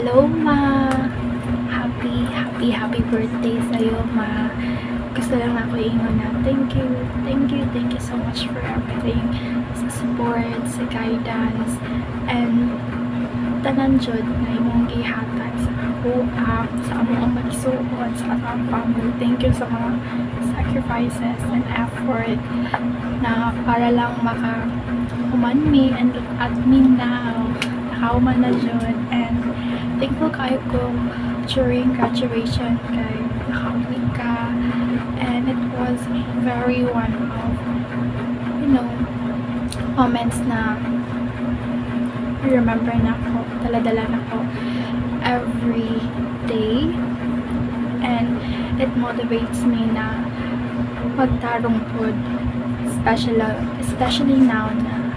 Hello, Ma! Happy birthday sa'yo, Ma! Gusto lang ako ingon na thank you so much for everything. Sa support, sa guidance, and tanan jud na imong gihatag sa ako, sa among magsuot, sa atong family. Thank you sa mga sacrifices and effort na para lang maka-human me and look at me now. Nakauman na jud, and thankful kayo ko during graduation kay nakauwi ka, and it was very one of moments na remember na ko, dala-dala na ko every day, and it motivates me na magtarong pod, especially now na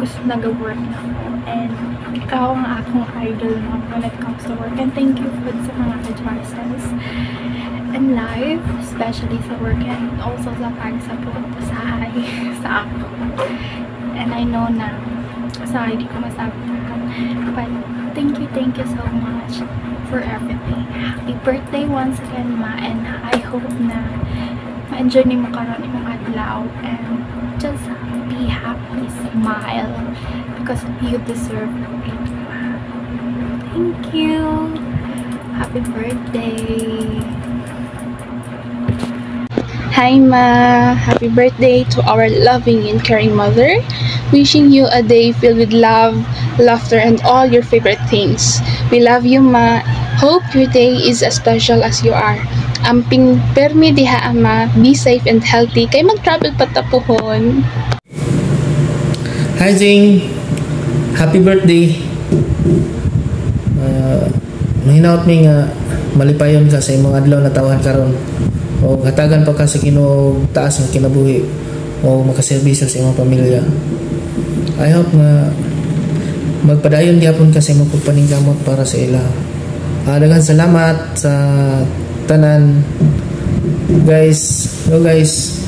gusto nag-work na ako, and ikaw ang akong idol na when it comes to work. And thank you po sa mga advices in life, especially sa work, and also sa pag-support sa ako. And I know na hindi ko masabi lahat, but thank you so much for everything. Happy birthday once again, Ma, and I hope na ma-enjoy ni mo karon imong adlaw, and just be happy, smile, because you deserve it, Ma. Thank you. Happy birthday. Hi, Ma! Happy birthday to our loving and caring mother. Wishing you a day filled with love, laughter, and all your favorite things. We love you, Ma. Hope your day is as special as you are. Amping permi diha, Ama. Be safe and healthy. Kay mag-travel patapuhon. Hi, Jing! Happy birthday! Mahinaot mi nga malipayon ka sa imong adlaw na tawhan karon. O hatagan pa ka sa taas ng kinabuhi o makaserbisyo sa imong pamilya. I hope nga magpadayon gyapon ka sa imong pagpaningkamot para sa ila. Daghang salamat sa tanan, guys. Hello, guys.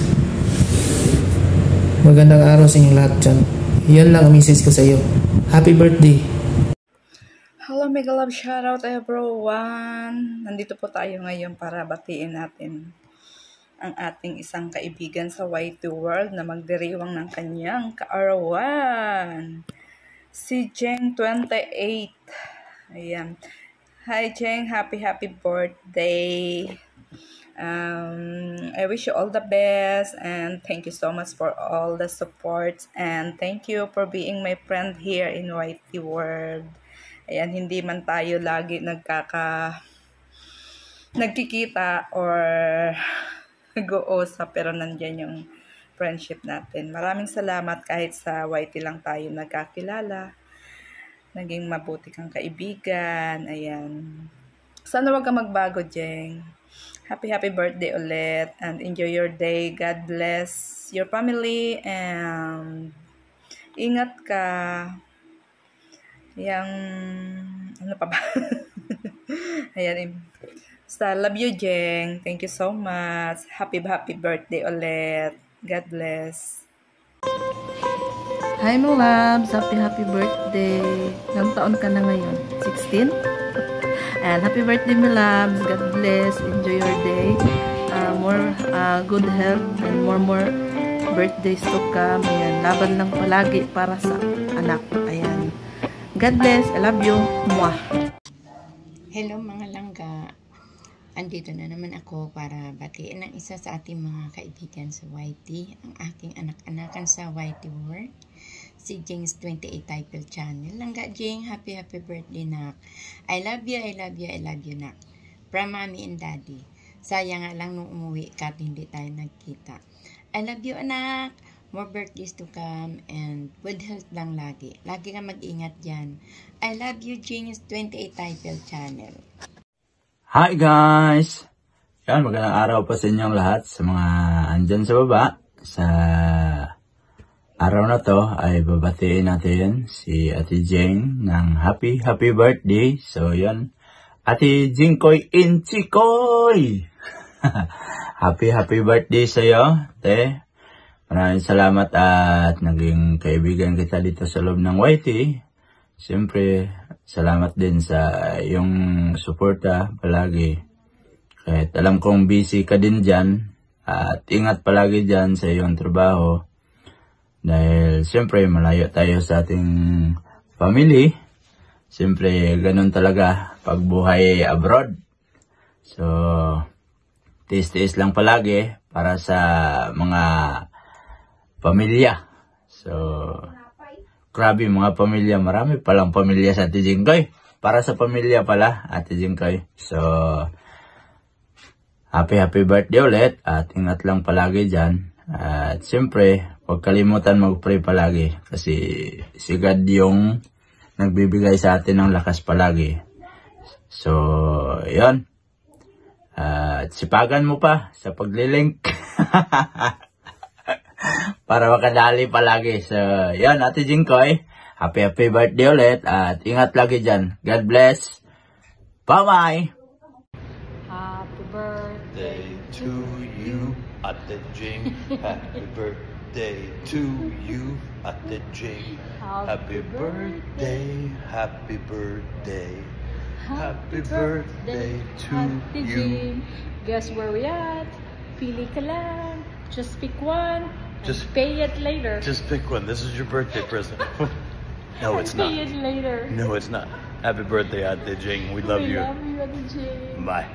Magandang araw sa inyong lahat dyan. Yan lang ang message ko sa iyo. Happy birthday! Hello, mega love shoutout everyone! Nandito po tayo ngayon para batiin natin ang ating isang kaibigan sa YT World na magdiriwang ng kanyang kaarawan. Si Jeng 28. Ayan. Hi Jeng, happy birthday. I wish you all the best, and thank you so much for all the support, and thank you for being my friend here in YT World. Ayan, hindi man tayo lagi nagkikita or nag-uusap, pero nandyan yung friendship natin. Maraming salamat kahit sa YT lang tayo nagkakilala. Naging mabuti kang kaibigan. Ayan. Sana wag kang magbago, Jeng. Happy birthday ulit, and enjoy your day. God bless your family, and ingat ka. Ano pa ba? Ayan. Love you, Jeng. Thank you so much. Happy birthday ulit. God bless. Hi, my loves. Happy birthday. Ilang taon ka na ngayon? 16? And happy birthday, my loves. God bless. Enjoy your day. More good health and more birthdays to come. Ayan. Laban lang palagi para sa anak. Ayan. God bless. I love you. Mwah. Hello mga langga. Andito na naman ako para batiin ang isa sa ating mga kaibigan sa YT, ang aking anak-anakan sa YT World, si Jing's 28 Title Channel. Langga Jing, happy birthday, nak. I love you, nak. From mommy and daddy. Sayang nga lang nung umuwi ka at hindi tayo nagkita. I love you, anak. More birthdays to come, and good health lang lagi. Lagi ka mag-ingat dyan. I love you, Jing's 28 Title Channel. Hi guys! Yan, magandang araw po sa inyong lahat, sa mga andyan sa baba. Sa araw na to ay babatiin natin si Ate Jeng ng happy birthday. So yan, Ate Jingkoy Inchikoy! happy birthday sa'yo, te. Maraming salamat at naging kaibigan kita dito sa loob ng YT. Siyempre, salamat din sa iyong suporta palagi. Kahit alam kong busy ka din dyan, at ingat palagi dyan sa iyong trabaho. Dahil siyempre malayo tayo sa ating family. Siyempre ganun talaga pag buhay abroad. So, tiis-tiis lang palagi para sa mga pamilya. So, grabe mga pamilya. Marami palang pamilya sa Ate Jingkoy. Para sa pamilya pala, Ate Jingkoy. So, happy birthday ulit. At ingat lang palagi dyan. At siyempre, huwag kalimutan mag-pray palagi. Kasi si God yung nagbibigay sa atin ng lakas palagi. So, yun. At sipagan mo pa sa paglilink. Para makadali palagi. So, yun, Ate Jingkoy. Happy birthday ulit. At ingat lagi dyan. God bless. Bye-bye. Happy birthday to you, Ate Jing. Happy birthday to you, Ate Jing. Happy birthday, happy birthday. Happy birthday to Ate you. Jing. Guess where we at? Pili ka lang. Just pick one. Just Pay it later. Just pick one. This is your birthday present. No, it's not. Pay it later. No, it's not. Happy birthday, Ate Jing. We love you. We love you, Ate Jing. Bye.